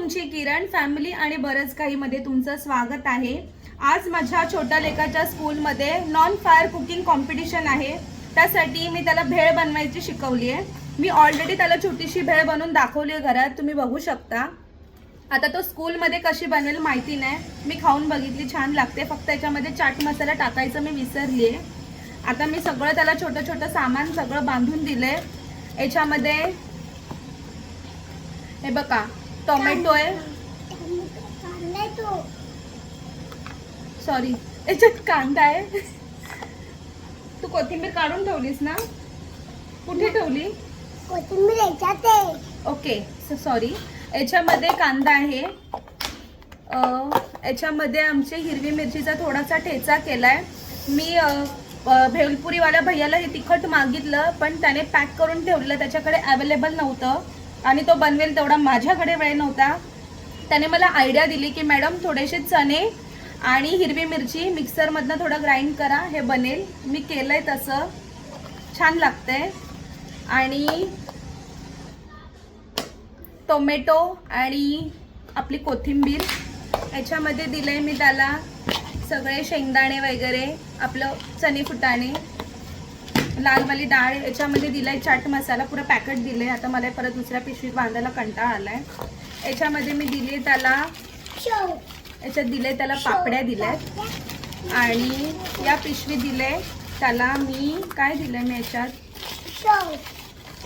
तुमची किरण फॅमिली आणि बरंच काही मध्ये तुमचं स्वागत आहे। आज माझ्या छोट्या लेकाच्या स्कूलमध्ये नॉन फायर कुकिंग कॉम्पिटिशन आहे। त्यासाठी मी त्याला भेळ बनवायची शिकवली आहे। मी ऑलरेडी त्याला छोटीशी भेळ बनवून दाखवली आहे घरात, तुम्ही बघू शकता। आता तो स्कूलमध्ये कशी बनवेल माहिती नाही, मी खाऊन बघितली, छान लागते। फक्त याच्यामध्ये चाट मसाला टाकायचं मी विसरली आहे। आता मी सगळं त्याला छोटं छोटं सामान सगळं बांधून दिले। याच्यामध्ये हे बघा, टोमॅटो आहे, सॉरी याच्यात कांदा आहे। तू कोथिंबीर काढून ठेवलीस ना, कुठे ठेवली? कोथिंबीर याच्यात आहे। Okay sorry. याच्यामध्ये कांदा आहे, याच्यामध्ये आमची हिरवी मिरचीचा थोडासा ठेचा केलाय। मी भेलपुरीवाल्या भैयाला हे तिखट मागितलं, पण त्याने पॅक करून ठेवलेलं, त्याच्याकडे अवेलेबल नव्हतं आणि तो बनवेल तेवढा माझ्याकडे वेळ नव्हता। त्याने मला आयडिया दिली की मॅडम थोडेसे चणे आणि हिरवी मिरची मिक्सरमधनं थोडं ग्राइंड करा, हे बनेल। मी केलंय तसं, छान लागतंय। आणि टोमॅटो आणि आपली कोथिंबीर याच्यामध्ये दिले मी त्याला, सगळे शेंगदाणे वगैरे, आपलं चणे फुटाणे, लालवाली डाळ, याच्यामध्ये दिलाय चाट मसाला, पुरा पॅकेट दिले। आता मला परत दुसऱ्या पिशवीत बांधायला कंटाळा आलाय। याच्यामध्ये मी दिले त्याला, याच्यात दिले त्याला पापड्या दिल्यात, आणि या पिशवी दिले त्याला मी, काय दिलंय मी याच्यात,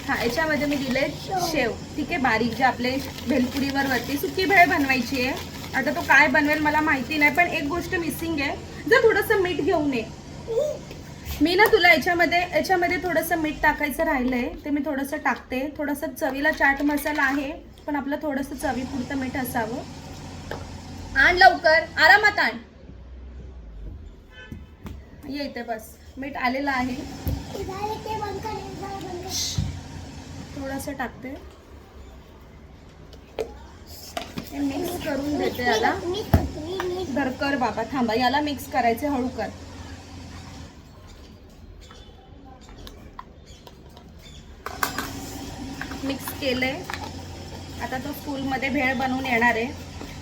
हा याच्यामध्ये मी दिले शेव, ठीक आहे, बारीक, जे आपले भेलपुरीवर वरती सुकी भेळ बनवायची आहे। आता तो काय बनवेल मला माहिती नाही, पण एक गोष्ट मिसिंग आहे, जर थोडंसं मीठ घेऊन ये। मी ना तुला याच्यामध्ये थोडंसं मीठ टाकायचं राहिलंय, ते मी थोडंसं टाकते। थोडंसं चवीला चाट मसाला आहे, पण आपलं थोडंसं चवीपुरतं मीठ असावं। आण लवकर, आरामात आण, ये इथे बस, मीठ आलेलं आहे, थोडंसं टाकते, हे मिक्स करून देते याला। धरकर बाबा, थांबा, याला मिक्स करायचे, हळू कर। मिक्स केले। आता तो स्कूलमध्ये भेळ बनवून येणार आहे,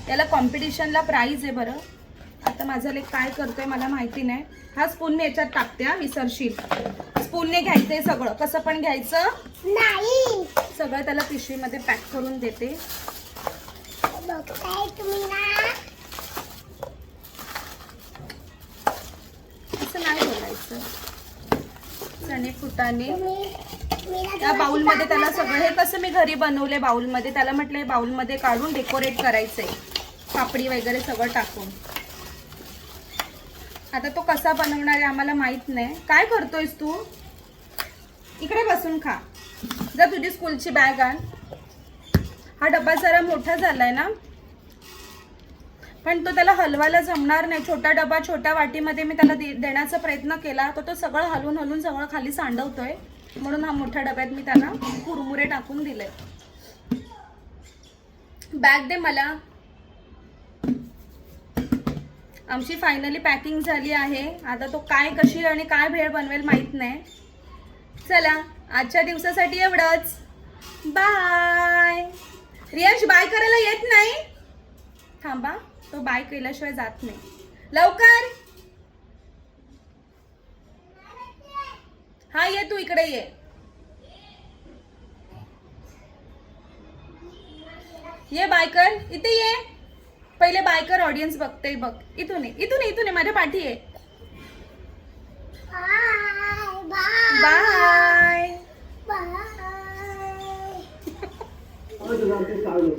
त्याला कॉम्पिटिशनला प्राइज आहे बरं। आता माझं लेक काय करतोय मला माहिती नाही। हा स्पून मी याच्यात टाकते, हा विसरशील, स्पूनने घ्यायचंय सगळं, कसं पण घ्यायचं नाही, सगळं त्याला पिशवीमध्ये पॅक करून देते। असं नाही बोलायचं। चणे फुटाणे या बाउलमध्ये त्याला सगळं, हे कसं मी घरी बनवले बाउलमध्ये, त्याला म्हटलं हे बाउलमध्ये काढून डेकोरेट करायचंय, पापडी वगैरे सगळं टाकून। आता तो कसा बनवणार आहे आम्हाला माहित नाही। काय करतोयस तू? इकडे बसून खा, जा तुझी स्कूलची बॅग आण। हा डब्बा जरा मोठा झालाय ना, पण तो त्याला हलवायला जमणार नाही। छोटा डबा छोट्या वाटीमध्ये मी त्याला देण्याचा प्रयत्न केला, तो सगळं हलवून हलवून सगळं खाली सांडवतोय, म्हणून हा मोठ्या डब्यात मी त्याला कुरमुरे टाकून दिले। बॅग दे मला। आमची फायनली पॅकिंग झाली आहे। आता तो काय, कशी आणि काय भेळ बनवेल माहित नाही। चला, आजच्या दिवसासाठी एवढंच, बाय। रियांश बाय करायला येत नाही, थांबा, तो बाय केल्याशिवाय जात नाही, लवकर। हा ये, तू इकडे ये, ये बाय कर, इथे ये, पहिले बाय कर, ऑडियन्स बघते बघ, इथून ये, इथून ये, इथून ये, माझ्या पाठी ये, बाय बाय।